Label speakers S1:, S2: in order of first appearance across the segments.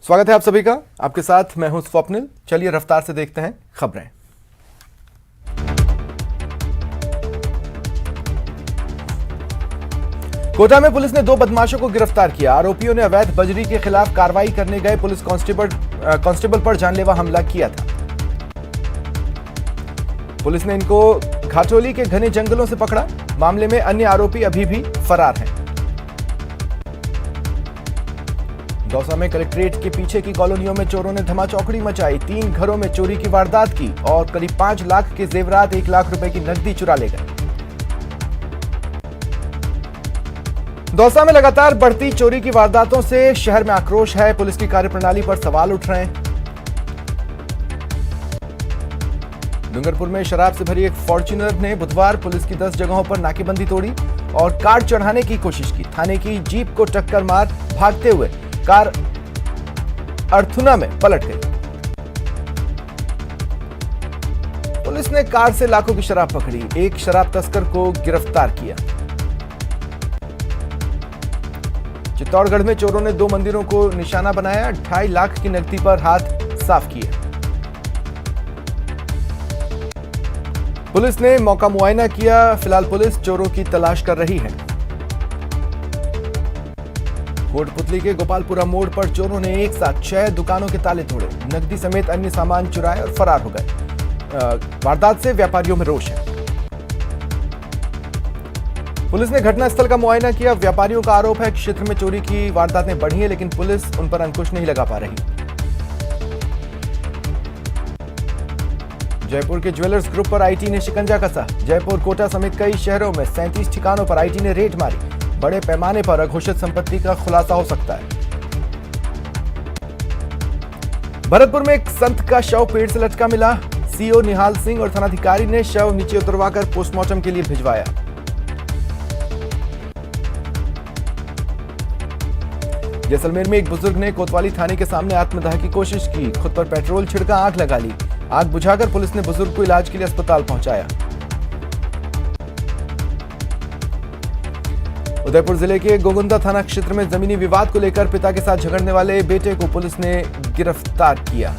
S1: स्वागत है आप सभी का। आपके साथ मैं हूं स्वप्निल। चलिए रफ्तार से देखते हैं खबरें। कोटा में पुलिस ने 2 बदमाशों को गिरफ्तार किया। आरोपियों ने अवैध बजरी के खिलाफ कार्रवाई करने गए पुलिस कांस्टेबल पर जानलेवा हमला किया था। पुलिस ने इनको घाटोली के घने जंगलों से पकड़ा। मामले में अन्य आरोपी अभी भी फरार हैं। दौसा में कलेक्ट्रेट के पीछे की कॉलोनियों में चोरों ने धमाचौकड़ी मचाई। 3 घरों में चोरी की वारदात की और करीब 5 लाख के जेवरात, 1 लाख रुपए की नकदी चुरा ले गए। दौसा में लगातार बढ़ती चोरी की वारदातों से शहर में आक्रोश है। पुलिस की कार्यप्रणाली पर सवाल उठ रहे हैं। डूंगरपुर में शराब से भरी एक फॉर्च्यूनर ने बुधवार पुलिस की 10 जगहों पर नाकेबंदी तोड़ी और कार चढ़ाने की कोशिश की। थाने की जीप को टक्कर मार भागते हुए कार अर्थुना में पलट गई। पुलिस ने कार से लाखों की शराब पकड़ी। एक शराब तस्कर को गिरफ्तार किया। चित्तौड़गढ़ में चोरों ने 2 मंदिरों को निशाना बनाया। 2.5 लाख की नकदी पर हाथ साफ किए। पुलिस ने मौका मुआयना किया। फिलहाल पुलिस चोरों की तलाश कर रही है। कोटपुतली के गोपालपुरा मोड़ पर चोरों ने एक साथ 6 दुकानों के ताले तोड़े। नकदी समेत अन्य सामान चुराए और फरार हो गए। वारदात से व्यापारियों में रोष है। पुलिस ने घटनास्थल का मुआयना किया। व्यापारियों का आरोप है कि क्षेत्र में चोरी की वारदातें बढ़ी है, लेकिन पुलिस उन पर अंकुश नहीं लगा पा रही। जयपुर के ज्वेलर्स ग्रुप पर आईटी ने शिकंजा कसा। जयपुर, कोटा समेत कई शहरों में 37 ठिकानों पर आईटी ने रेड मारी। बड़े पैमाने पर अघोषित संपत्ति का खुलासा हो सकता है। भरतपुर में एक संत का शव पेड़ से लटका मिला। सीओ निहाल सिंह और थानाधिकारी ने शव नीचे उतरवाकर पोस्टमार्टम के लिए भिजवाया। जैसलमेर में एक बुजुर्ग ने कोतवाली थाने के सामने आत्मदाह की कोशिश की। खुद पर पेट्रोल छिड़का, आग लगा ली। आग बुझाकर पुलिस ने बुजुर्ग को इलाज के लिए अस्पताल पहुंचाया। उदयपुर जिले के गोगुंदा थाना क्षेत्र में जमीनी विवाद को लेकर पिता के साथ झगड़ने वाले बेटे को पुलिस ने गिरफ्तार किया।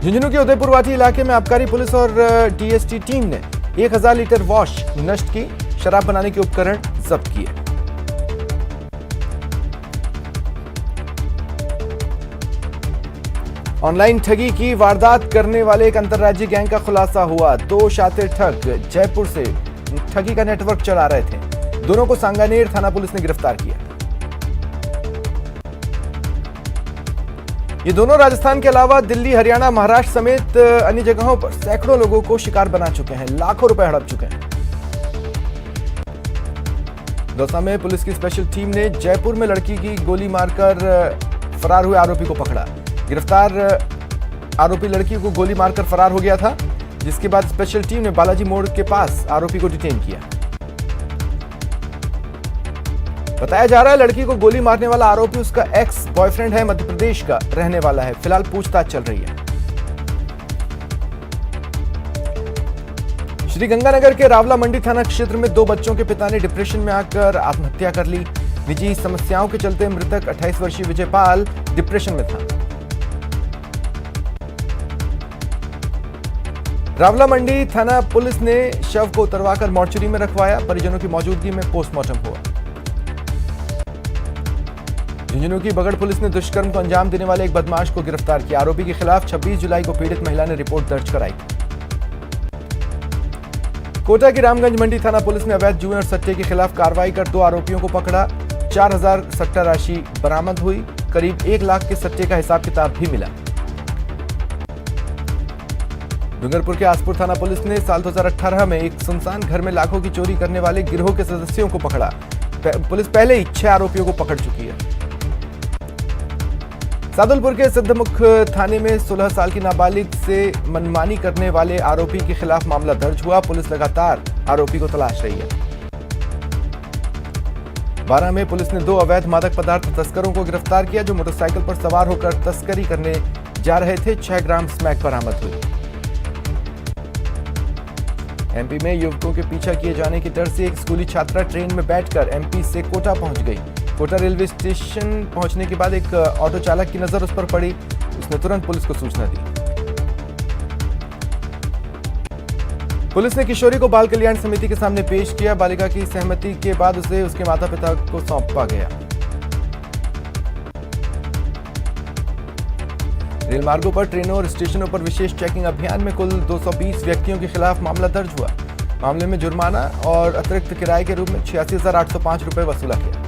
S1: झुंझुनू के उदयपुर वाटी इलाके में आबकारी पुलिस और टीएसटी टीम ने 1000 लीटर वॉश नष्ट की। शराब बनाने के उपकरण जब्त किए। ऑनलाइन ठगी की वारदात करने वाले एक अंतर्राज्यीय गैंग का खुलासा हुआ। 2 शातिर ठग जयपुर से ठगी का नेटवर्क चला रहे थे। दोनों को सांगानेर थाना पुलिस ने गिरफ्तार किया। ये दोनों राजस्थान के अलावा दिल्ली, हरियाणा, महाराष्ट्र समेत अन्य जगहों पर सैकड़ों लोगों को शिकार बना चुके हैं। लाखों रुपए हड़प चुके हैं। दौसा में पुलिस की स्पेशल टीम ने जयपुर में लड़की की गोली मारकर फरार हुए आरोपी को पकड़ा। गिरफ्तार आरोपी लड़की को गोली मारकर फरार हो गया था, जिसके बाद स्पेशल टीम ने बालाजी मोड़ के पास आरोपी को डिटेन किया। बताया जा रहा है लड़की को गोली मारने वाला आरोपी उसका एक्स बॉयफ्रेंड है, मध्य प्रदेश का रहने वाला है। फिलहाल पूछताछ चल रही है। श्रीगंगानगर के रावला मंडी थाना क्षेत्र में 2 बच्चों के पिता ने डिप्रेशन में आकर आत्महत्या कर ली। निजी समस्याओं के चलते मृतक 28 वर्षीय विजयपाल डिप्रेशन में था। रावला मंडी थाना पुलिस ने शव को उतरवाकर मोर्चरी में रखवाया। परिजनों की मौजूदगी में पोस्टमार्टम हुआ। झुंझुनू की बगड़ पुलिस ने दुष्कर्म को अंजाम देने वाले एक बदमाश को गिरफ्तार किया। आरोपी के खिलाफ 26 जुलाई को पीड़ित महिला ने रिपोर्ट दर्ज कराई। कोटा की रामगंज मंडी थाना पुलिस ने अवैध जुए और सट्टे के खिलाफ कार्रवाई कर 2 आरोपियों को पकड़ा। 4000 सट्टा राशि बरामद हुई। करीब 1 लाख के सट्टे का हिसाब किताब भी मिला। डूंगरपुर के आसपुर थाना पुलिस ने साल 2018 में एक सुनसान घर में लाखों की चोरी करने वाले गिरोह के सदस्यों को पकड़ा। पुलिस पहले ही 6 आरोपियों को पकड़ चुकी है। सादुलपुर के सिद्धमुख थाने में 16 साल की नाबालिग से मनमानी करने वाले आरोपी के खिलाफ मामला दर्ज हुआ। पुलिस लगातार आरोपी को तलाश रही है। बारां में पुलिस ने 2 अवैध मादक पदार्थ तस्करों को गिरफ्तार किया, जो मोटरसाइकिल पर सवार होकर तस्करी करने जा रहे थे। 6 ग्राम स्मैक बरामद हुई। एमपी में युवकों के पीछा किए जाने की डर से एक स्कूली छात्रा ट्रेन में बैठकर एमपी से कोटा पहुंच गई। कोटा रेलवे स्टेशन पहुंचने के बाद एक ऑटो चालक की नजर उस पर पड़ी। उसने तुरंत पुलिस को सूचना दी। पुलिस ने किशोरी को बाल कल्याण समिति के सामने पेश किया। बालिका की सहमति के बाद उसे उसके माता पिता को सौंपा गया। रेल मार्गों पर, ट्रेनों और स्टेशनों पर विशेष चेकिंग अभियान में कुल 220 व्यक्तियों के खिलाफ मामला दर्ज हुआ। मामले में जुर्माना और अतिरिक्त किराए के रूप में 86,805 रुपए वसूला गया।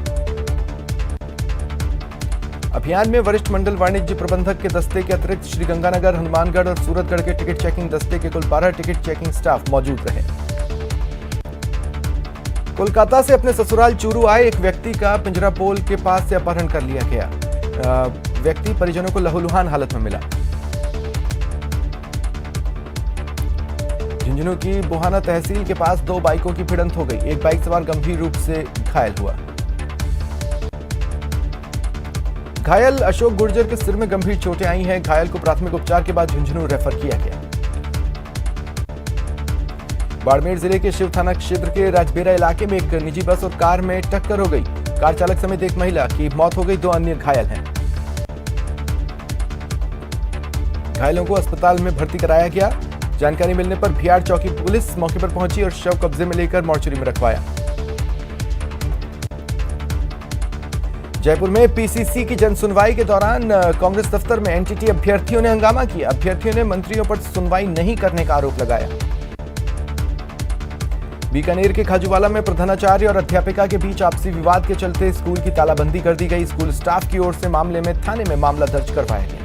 S1: अभियान में वरिष्ठ मंडल वाणिज्य प्रबंधक के दस्ते के अतिरिक्त श्रीगंगानगर, हनुमानगढ़ और सूरतगढ़ के टिकट चेकिंग दस्ते के कुल 12 टिकट चेकिंग स्टाफ मौजूद रहे। कोलकाता से अपने ससुराल चूरू आए एक व्यक्ति का पिंजरापोल के पास से अपहरण कर लिया गया। व्यक्ति परिजनों को लहूलुहान हालत में मिला। झुंझुनू की बुहाना तहसील के पास 2 बाइकों की भिड़ंत हो गई। एक बाइक सवार गंभीर रूप से घायल हुआ। घायल अशोक गुर्जर के सिर में गंभीर चोटें आई हैं। घायल को प्राथमिक उपचार के बाद झुंझुनू रेफर किया गया। बाड़मेर जिले के शिव थाना क्षेत्र के राजबेरा इलाके में एक निजी बस और कार में टक्कर हो गई। कार चालक समेत एक महिला की मौत हो गई, 2 अन्य घायल हैं। घायलों को अस्पताल में भर्ती कराया गया। जानकारी मिलने पर भियाड़ चौकी पुलिस मौके पर पहुंची और शव कब्जे में लेकर मोर्चरी में रखवाया। जयपुर में पीसीसी की जनसुनवाई के दौरान कांग्रेस दफ्तर में एनटीटी अभ्यर्थियों ने हंगामा किया। अभ्यर्थियों ने मंत्रियों पर सुनवाई नहीं करने का आरोप लगाया। बीकानेर के खाजूवाला में प्रधानाचार्य और अध्यापिका के बीच आपसी विवाद के चलते स्कूल की तालाबंदी कर दी गई। स्कूल स्टाफ की ओर से मामले में थाने में मामला दर्ज करवाया गया।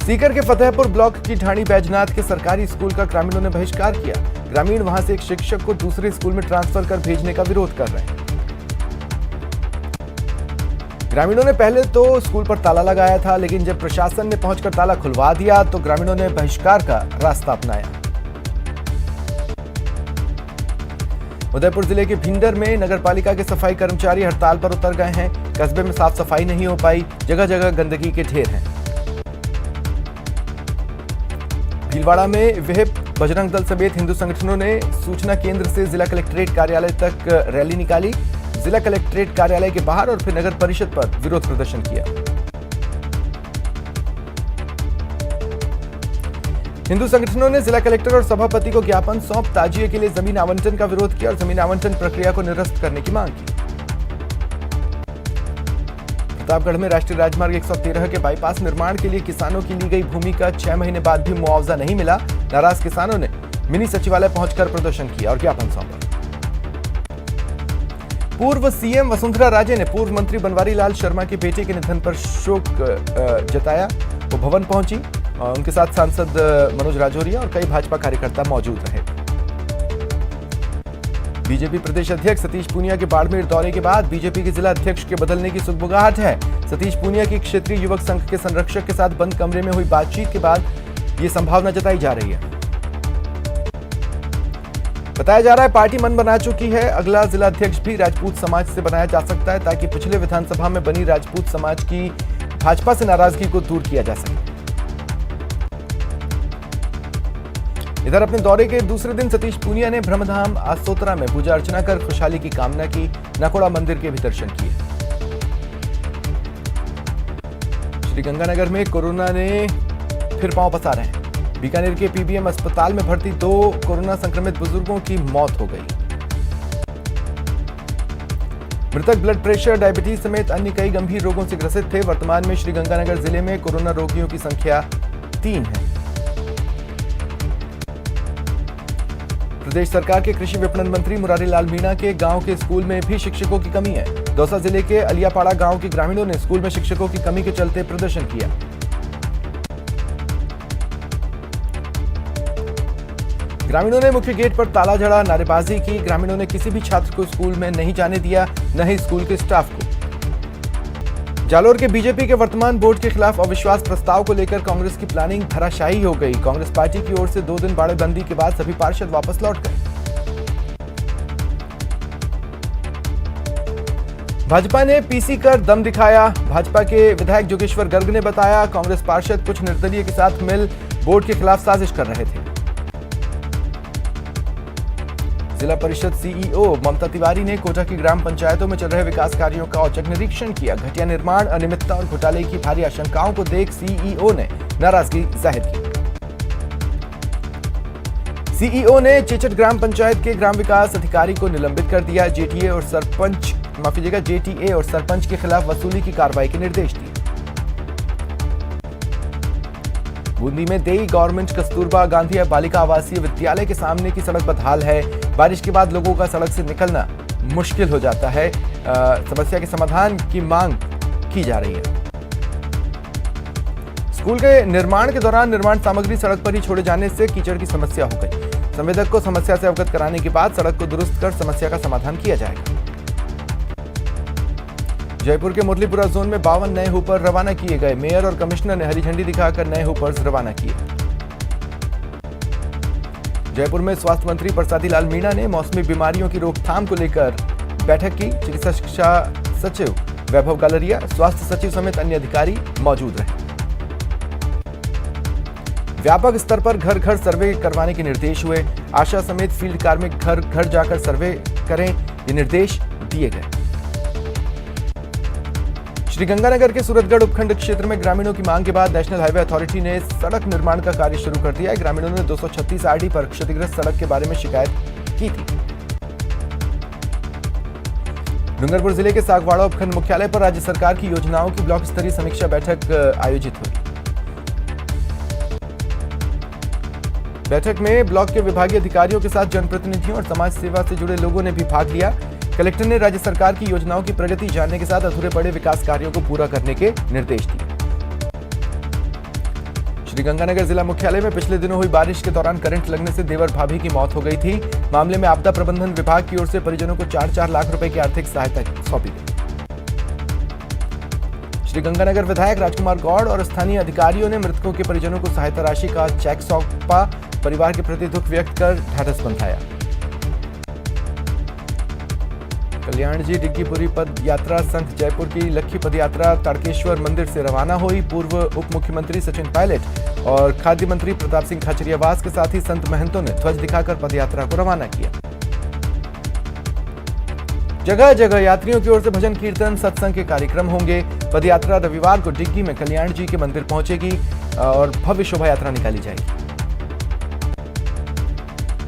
S1: सीकर के फतेहपुर ब्लॉक की ढाणी बैजनाथ के सरकारी स्कूल का ग्रामीणों ने बहिष्कार किया। ग्रामीण वहां से एक शिक्षक को दूसरे स्कूल में ट्रांसफर कर भेजने का विरोध कर रहे हैं। ग्रामीणों ने पहले तो स्कूल पर ताला लगाया था, लेकिन जब प्रशासन ने पहुंचकर ताला खुलवा दिया तो ग्रामीणों ने बहिष्कार का रास्ता अपनाया। उदयपुर जिले के भिंडर में नगरपालिका के सफाई कर्मचारी हड़ताल पर उतर गए हैं। कस्बे में साफ सफाई नहीं हो पाई, जगह जगह गंदगी के ढेर हैं। भीलवाड़ा में विहिप, बजरंग दल समेत हिंदू संगठनों ने सूचना केंद्र से जिला कलेक्ट्रेट कार्यालय तक रैली निकाली। जिला कलेक्ट्रेट कार्यालय के बाहर और फिर नगर परिषद पर विरोध प्रदर्शन किया। हिंदू संगठनों ने जिला कलेक्टर और सभापति को ज्ञापन सौंप ताजिए के लिए जमीन आवंटन का विरोध किया और जमीन आवंटन प्रक्रिया को निरस्त करने की मांग की। प्रतापगढ़ में राष्ट्रीय राजमार्ग 113 के बाईपास निर्माण के लिए किसानों की ली गई भूमि का 6 महीने बाद भी मुआवजा नहीं मिला। नाराज किसानों ने मिनी सचिवालय पहुंचकर प्रदर्शन किया और ज्ञापन सौंपा। पूर्व सीएम वसुंधरा राजे ने पूर्व मंत्री बनवारी लाल शर्मा के बेटे के निधन पर शोक जताया। वो भवन पहुंची। उनके साथ सांसद मनोज राजौरिया और कई भाजपा कार्यकर्ता मौजूद रहे। बीजेपी प्रदेश अध्यक्ष सतीश पूनिया के बाड़मेर दौरे के बाद बीजेपी के जिला अध्यक्ष के बदलने की सुगबुगाहट है। सतीश पूनिया की क्षेत्रीय युवक संघ के संरक्षक के साथ बंद कमरे में हुई बातचीत के बाद ये संभावना जताई जा रही है। बताया जा रहा है पार्टी मन बना चुकी है। अगला जिला अध्यक्ष भी राजपूत समाज से बनाया जा सकता है ताकि पिछले विधानसभा में बनी राजपूत समाज की भाजपा से नाराजगी को दूर किया जा सके। इधर अपने दौरे के दूसरे दिन सतीश पूनिया ने ब्रह्मधाम आसोतरा में पूजा अर्चना कर खुशहाली की कामना की। नकोड़ा मंदिर के भी दर्शन किए। श्रीगंगानगर में कोरोना ने फिर पांव पसारे हैं। बीकानेर के पीबीएम अस्पताल में भर्ती 2 कोरोना संक्रमित बुजुर्गों की मौत हो गई। मृतक ब्लड प्रेशर, डायबिटीज समेत अन्य कई गंभीर रोगों से ग्रसित थे। वर्तमान में श्रीगंगानगर जिले में कोरोना रोगियों की संख्या 3 है। प्रदेश सरकार के कृषि विपणन मंत्री मुरारी लाल मीणा के गांव के स्कूल में भी शिक्षकों की कमी है। दौसा जिले के अलियापाड़ा गांव के ग्रामीणों ने स्कूल में शिक्षकों की कमी के चलते प्रदर्शन किया। ग्रामीणों ने मुख्य गेट पर ताला जड़ा, नारेबाजी की। ग्रामीणों ने किसी भी छात्र को स्कूल में नहीं जाने दिया, न ही स्कूल के स्टाफ को। जालोर के बीजेपी के वर्तमान बोर्ड के खिलाफ अविश्वास प्रस्ताव को लेकर कांग्रेस की प्लानिंग धराशायी हो गई। कांग्रेस पार्टी की ओर से 2 दिन बाड़ेबंदी के बाद सभी पार्षद वापस लौट गए। भाजपा ने पीसी कर दम दिखाया। भाजपा के विधायक जोगेश्वर गर्ग ने बताया, कांग्रेस पार्षद कुछ निर्दलीय के साथ मिल बोर्ड के खिलाफ साजिश कर रहे थे। जिला परिषद सीईओ ममता तिवारी ने कोटा की ग्राम पंचायतों में चल रहे विकास कार्यों का औचक निरीक्षण किया। घटिया निर्माण, अनियमितता और घोटाले की भारी आशंकाओं को देख सीईओ ने नाराजगी जाहिर की। सीईओ ने चेचट ग्राम पंचायत के ग्राम विकास अधिकारी को निलंबित कर दिया। जेटीए और सरपंच के खिलाफ वसूली की कार्रवाई के निर्देश दिए। बूंदी में देई गवर्नमेंट कस्तूरबा गांधी बालिका आवासीय विद्यालय के सामने की सड़क बदहाल है। बारिश के बाद लोगों का सड़क से निकलना मुश्किल हो जाता है। समस्या के समाधान की मांग की जा रही है। स्कूल के निर्माण के दौरान निर्माण सामग्री सड़क पर ही छोड़े जाने से कीचड़ की समस्या हो गई। संवेदक को समस्या से अवगत कराने के बाद सड़क को दुरुस्त कर समस्या का समाधान किया जाएगा। जयपुर के मुरलीपुरा जोन में 52 नए हुपर रवाना किए गए। मेयर और कमिश्नर ने हरी झंडी दिखाकर नए हुपर्स रवाना किए। जयपुर में स्वास्थ्य मंत्री प्रसादी लाल मीणा ने मौसमी बीमारियों की रोकथाम को लेकर बैठक की। चिकित्सा शिक्षा सचिव वैभव गालरिया, स्वास्थ्य सचिव समेत अन्य अधिकारी मौजूद रहे। व्यापक स्तर पर घर घर सर्वे करवाने के निर्देश हुए। आशा समेत फील्ड कार्मिक घर घर जाकर सर्वे करें, ये निर्देश दिए गए। श्रीगंगानगर के सूरतगढ़ उपखंड क्षेत्र में ग्रामीणों की मांग के बाद नेशनल हाईवे अथॉरिटी ने सड़क निर्माण का कार्य शुरू कर दिया है। ग्रामीणों ने 236 आरडी पर क्षतिग्रस्त सड़क के बारे में शिकायत की थी। डूंगरपुर जिले के सागवाड़ा उपखंड मुख्यालय पर राज्य सरकार की योजनाओं की ब्लॉक स्तरीय समीक्षा बैठक आयोजित हुई। बैठक में ब्लॉक के विभागीय अधिकारियों के साथ जनप्रतिनिधियों और समाज सेवा से जुड़े लोगों ने भी भाग लिया। कलेक्टर ने राज्य सरकार की योजनाओं की प्रगति जानने के साथ अधूरे पड़े विकास कार्यों को पूरा करने के निर्देश दिए। श्रीगंगानगर जिला मुख्यालय में पिछले दिनों हुई बारिश के दौरान करंट लगने से देवर भाभी की मौत हो गई थी। मामले में आपदा प्रबंधन विभाग की ओर से परिजनों को 4-4 लाख रुपए की आर्थिक सहायता सौंपी गई। श्रीगंगानगर विधायक राजकुमार गौड़ और स्थानीय अधिकारियों ने मृतकों के परिजनों को सहायता राशि का चेक सौंपा। परिवार के प्रति दुख व्यक्त कर ढाढस बंधाया। कल्याण जी डिग्गीपुरी पद यात्रा संत जयपुर की लक्खी पद यात्रा ताड़केश्वर मंदिर से रवाना हुई। पूर्व उप मुख्यमंत्री सचिन पायलट और खाद्य मंत्री प्रताप सिंह खाचरियावास के साथ ही संत महंतों ने ध्वज दिखाकर पदयात्रा को रवाना किया। जगह जगह यात्रियों की ओर से भजन कीर्तन सत्संग के कार्यक्रम होंगे। पदयात्रा रविवार को डिग्गी में कल्याण जी के मंदिर पहुंचेगी और भव्य शोभा यात्रा निकाली जाएगी।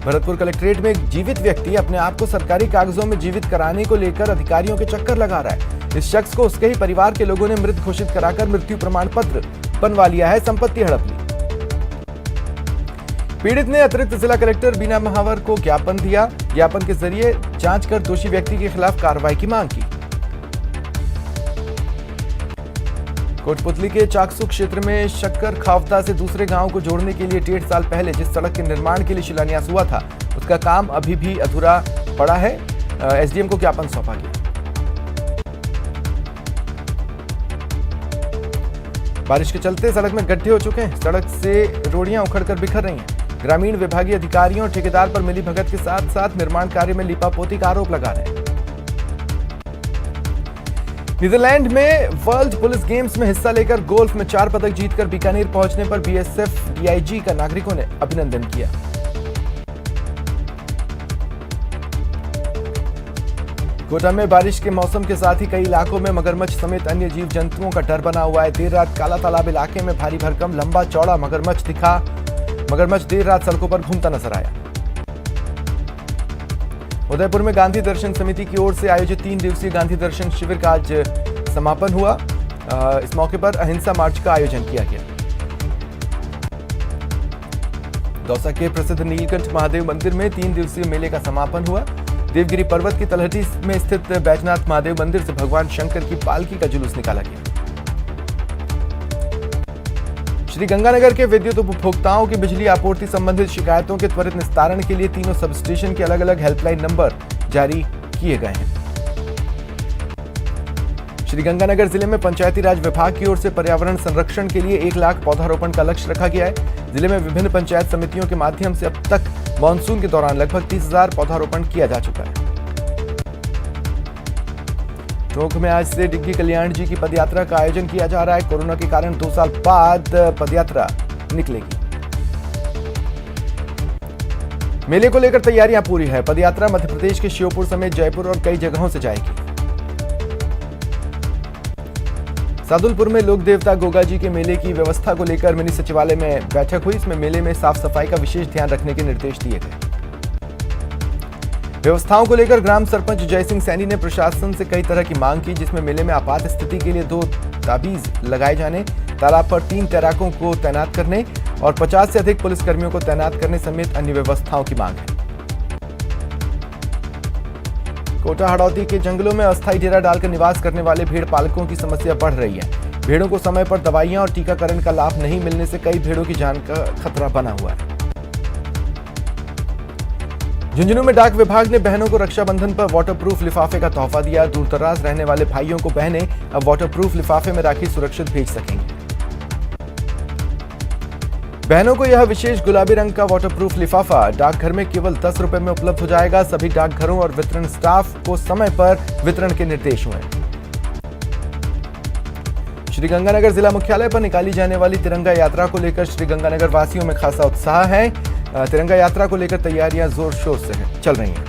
S1: भरतपुर कलेक्ट्रेट में एक जीवित व्यक्ति अपने आप को सरकारी कागजों में जीवित कराने को लेकर अधिकारियों के चक्कर लगा रहा है। इस शख्स को उसके ही परिवार के लोगों ने मृत घोषित कराकर मृत्यु प्रमाण पत्र बनवा लिया है, संपत्ति हड़प ली। पीड़ित ने अतिरिक्त जिला कलेक्टर बीना महावर को ज्ञापन दिया। ज्ञापन के जरिए जांच कर दोषी व्यक्ति के खिलाफ कार्रवाई की मांग की। कोटपुतली के चाकसू क्षेत्र में शक्कर खावता से दूसरे गांव को जोड़ने के लिए 1.5 साल पहले जिस सड़क के निर्माण के लिए शिलान्यास हुआ था, उसका काम अभी भी अधूरा पड़ा है। एसडीएम को ज्ञापन सौंपा गया। बारिश के चलते सड़क में गड्ढे हो चुके हैं। सड़क से रोड़ियां उखड़कर बिखर रही हैं। ग्रामीण विभागीय अधिकारियों और ठेकेदार पर मिलीभगत के साथ साथ निर्माण कार्य में लीपापोती का आरोप लगा रहे हैं। नीदरलैंड में वर्ल्ड पुलिस गेम्स में हिस्सा लेकर गोल्फ में 4 पदक जीतकर बीकानेर पहुंचने पर बीएसएफ डीआईजी का नागरिकों ने अभिनंदन किया। कोटा में बारिश के मौसम के साथ ही कई इलाकों में मगरमच्छ समेत अन्य जीव जंतुओं का डर बना हुआ है। देर रात काला तालाब इलाके में भारी भरकम लंबा चौड़ा मगरमच्छ दिखा। मगरमच्छ देर रात सड़कों पर घूमता नजर आया। उदयपुर में गांधी दर्शन समिति की ओर से आयोजित 3 दिवसीय गांधी दर्शन शिविर का आज समापन हुआ। इस मौके पर अहिंसा मार्च का आयोजन किया गया। दौसा के प्रसिद्ध नीलकंठ महादेव मंदिर में 3 दिवसीय मेले का समापन हुआ। देवगिरी पर्वत की तलहटी में स्थित बैजनाथ महादेव मंदिर से भगवान शंकर की पालकी का जुलूस निकाला गया। श्रीगंगानगर के विद्युत उपभोक्ताओं की बिजली आपूर्ति संबंधित शिकायतों के त्वरित निस्तारण के लिए तीनों सब स्टेशन के अलग अलग हेल्पलाइन नंबर जारी किए गए हैं। श्रीगंगानगर जिले में पंचायती राज विभाग की ओर से पर्यावरण संरक्षण के लिए 1 लाख पौधारोपण का लक्ष्य रखा गया है। जिले में विभिन्न पंचायत समितियों के माध्यम से अब तक मानसून के दौरान लगभग 30,000 पौधारोपण किया जा चुका है। टोंक में आज से डिग्गी कल्याण जी की पदयात्रा का आयोजन किया जा रहा है। कोरोना के कारण 2 साल बाद पदयात्रा निकलेगी। मेले को लेकर तैयारियां पूरी है। पदयात्रा मध्य प्रदेश के श्योपुर समेत जयपुर और कई जगहों से जाएगी। सादुलपुर में लोक देवता गोगा जी के मेले की व्यवस्था को लेकर मिनी सचिवालय में बैठक हुई। इसमें मेले में साफ सफाई का विशेष ध्यान रखने के निर्देश दिए गए। व्यवस्थाओं को लेकर ग्राम सरपंच जय सिंह सैनी ने प्रशासन से कई तरह की मांग की, जिसमें मेले में आपात स्थिति के लिए 2 ताबीज लगाए जाने, तालाब पर 3 तैराकों को तैनात करने और 50 से अधिक पुलिसकर्मियों को तैनात करने समेत अन्य व्यवस्थाओं की मांग है। कोटा हड़ौती के जंगलों में अस्थायी डेरा डालकर निवास करने वाले भेड़ पालकों की समस्या बढ़ रही है। भेड़ों को समय पर दवाइयां और टीकाकरण का लाभ नहीं मिलने से कई भेड़ों की जान का खतरा बना हुआ है। झुंझुनू में डाक विभाग ने बहनों को रक्षाबंधन पर वाटरप्रूफ लिफाफे का तोहफा दिया। दूरदराज रहने वाले भाइयों को बहनें अब वाटरप्रूफ लिफाफे में राखी सुरक्षित भेज सकेंगी। बहनों को यह विशेष गुलाबी रंग का वाटरप्रूफ लिफाफा डाकघर में केवल 10 रुपए में उपलब्ध हो जाएगा। सभी डाकघरों और वितरण स्टाफ को समय पर वितरण के निर्देश हुए। श्रीगंगानगर जिला मुख्यालय पर निकाली जाने वाली तिरंगा यात्रा को लेकर श्रीगंगानगर वासियों में खासा उत्साह है। तिरंगा यात्रा को लेकर तैयारियां जोर शोर से चल रही हैं।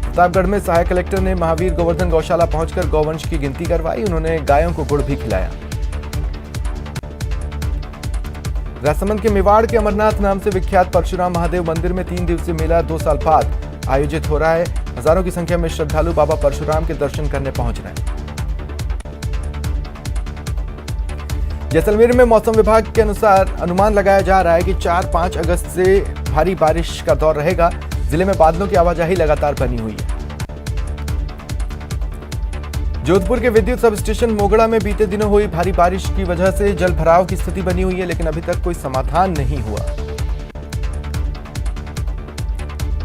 S1: प्रतापगढ़ में सहायक कलेक्टर ने महावीर गोवर्धन गौशाला पहुंचकर गौवंश की गिनती करवाई। उन्होंने गायों को गुड़ भी खिलाया। राजसमंद के मेवाड़ के अमरनाथ नाम से विख्यात परशुराम महादेव मंदिर में 3 दिवसीय मेला 2 साल बाद आयोजित हो रहा है। हजारों की संख्या में श्रद्धालु बाबा परशुराम के दर्शन करने पहुंच रहे हैं। जैसलमेर में मौसम विभाग के अनुसार अनुमान लगाया जा रहा है कि 4-5 अगस्त से भारी बारिश का दौर रहेगा। जिले में बादलों की आवाजाही लगातार बनी हुई है। जोधपुर के विद्युत सब स्टेशन मोगड़ा में बीते दिनों हुई भारी बारिश की वजह से जल भराव की स्थिति बनी हुई है, लेकिन अभी तक कोई समाधान नहीं हुआ।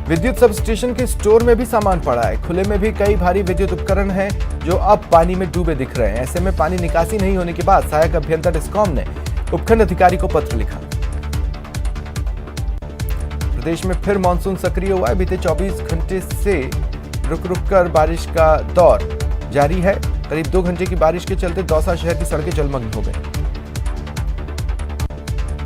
S1: विद्युत सब स्टेशन के स्टोर में भी सामान पड़ा है। खुले में भी कई भारी विद्युत उपकरण हैं जो अब पानी में डूबे दिख रहे हैं। ऐसे में पानी निकासी नहीं होने के बाद सहायक अभियंता डिस्कॉम ने उपखंड अधिकारी को पत्र लिखा। प्रदेश में फिर मानसून सक्रिय हुआ है। बीते 24 घंटे से रुक रुक कर बारिश का दौर जारी है। करीब 2 घंटे की बारिश के चलते दौसा शहर की सड़कें जलमग्न हो गई।